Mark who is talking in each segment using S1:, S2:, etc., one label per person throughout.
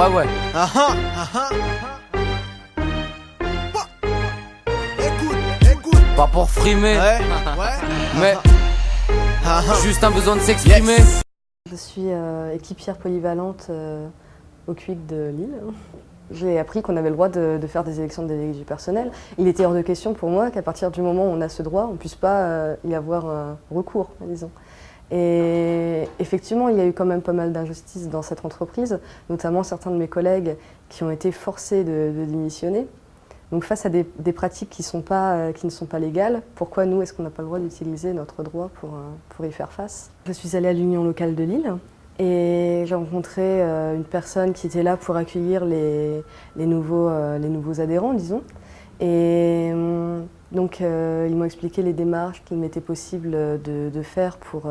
S1: ouais.
S2: Écoute.
S1: Pas pour frimer, mais juste un besoin de s'exprimer.
S3: Je suis équipière polyvalente au CUIC de Lille. J'ai appris qu'on avait le droit de faire des élections de délégués du personnel. Il était hors de question pour moi qu'à partir du moment où on a ce droit, on ne puisse pas y avoir un recours, disons. Et effectivement, il y a eu quand même pas mal d'injustices dans cette entreprise, notamment certains de mes collègues qui ont été forcés de démissionner. Donc face à des pratiques qui ne sont pas légales, pourquoi nous, est-ce qu'on n'a pas le droit d'utiliser notre droit pour y faire face? Je suis allée à l'Union locale de Lille et j'ai rencontré une personne qui était là pour accueillir les nouveaux adhérents, disons. Et donc ils m'ont expliqué les démarches qu'il m'était possible de faire pour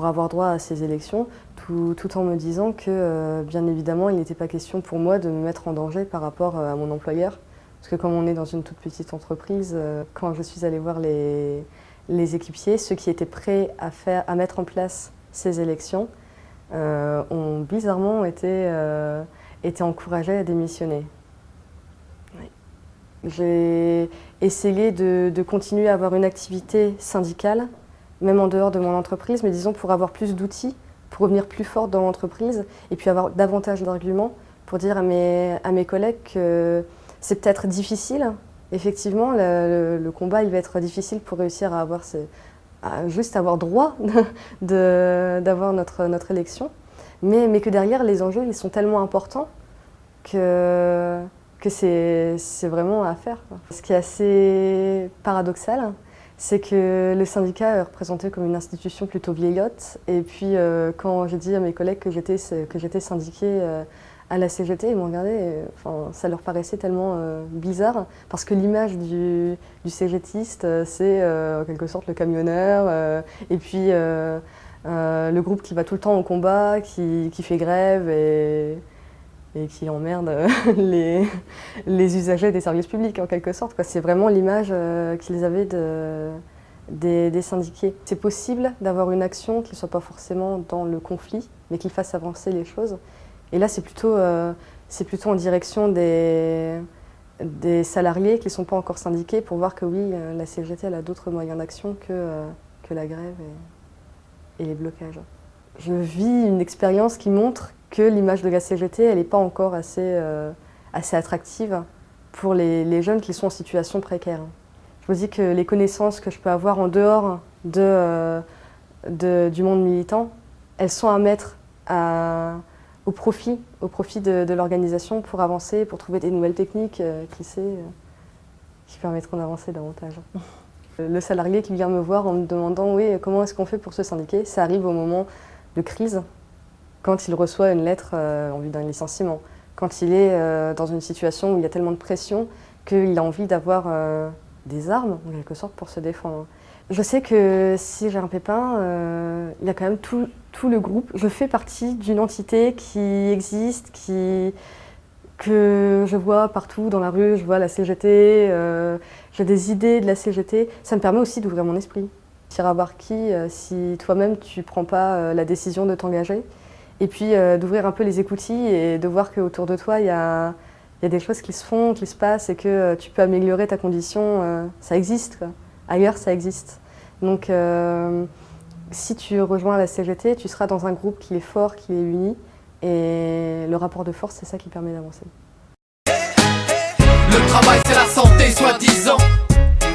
S3: avoir droit à ces élections, tout en me disant que bien évidemment il n'était pas question pour moi de me mettre en danger par rapport à mon employeur. Parce que comme on est dans une toute petite entreprise, quand je suis allée voir les équipiers, ceux qui étaient prêts à mettre en place ces élections, ont bizarrement été encouragés à démissionner. Oui. J'ai essayé de continuer à avoir une activité syndicale, même en dehors de mon entreprise, mais disons pour avoir plus d'outils, pour revenir plus forte dans l'entreprise, et puis avoir davantage d'arguments pour dire à mes collègues que c'est peut-être difficile, effectivement, le combat il va être difficile pour réussir à avoir juste avoir droit d'avoir notre élection, mais que derrière les enjeux ils sont tellement importants que c'est vraiment à faire. Ce qui est assez paradoxal, c'est que le syndicat est représenté comme une institution plutôt vieillotte, et puis quand j'ai dit à mes collègues que j'étais syndiquée à la CGT, ils m'ont regardé, ça leur paraissait tellement bizarre, parce que l'image du CGTiste, c'est en quelque sorte le camionneur, et puis le groupe qui va tout le temps au combat, qui fait grève et qui emmerde les usagers des services publics en quelque sorte. C'est vraiment l'image qu'ils avaient des syndiqués. C'est possible d'avoir une action qui ne soit pas forcément dans le conflit, mais qui fasse avancer les choses. Et là, c'est plutôt en direction des salariés qui ne sont pas encore syndiqués pour voir que oui, la CGT elle a d'autres moyens d'action que la grève et les blocages. Je vis une expérience qui montre que l'image de la CGT elle n'est pas encore assez attractive pour les jeunes qui sont en situation précaire. Je me dis que les connaissances que je peux avoir en dehors du monde militant, elles sont à mettre au profit de l'organisation pour avancer, pour trouver des nouvelles techniques, qui permettront d'avancer davantage. Le salarié qui vient me voir en me demandant oui, comment est-ce qu'on fait pour se syndiquer, ça arrive au moment de crise, quand il reçoit une lettre en vue d'un licenciement, quand il est dans une situation où il y a tellement de pression qu'il a envie d'avoir des armes, en quelque sorte, pour se défendre. Je sais que si j'ai un pépin, il y a quand même tout le groupe. Je fais partie d'une entité qui existe, que je vois partout dans la rue, je vois la CGT, j'ai des idées de la CGT. Ça me permet aussi d'ouvrir mon esprit. Tu iras voir qui si toi-même tu ne prends pas la décision de t'engager. Et puis d'ouvrir un peu les écoutilles et de voir qu'autour de toi, il y a des choses qui se font, qui se passent et que tu peux améliorer ta condition. Ça existe, quoi. Ailleurs, ça existe. Donc, si tu rejoins la CGT, tu seras dans un groupe qui est fort, qui est uni. Et le rapport de force, c'est ça qui permet d'avancer.
S4: Le travail, c'est la santé, soi-disant.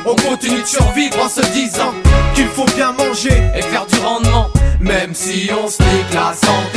S4: On continue de survivre en se disant qu'il faut bien manger
S1: Et faire du rendement,
S4: même si on se nique la santé.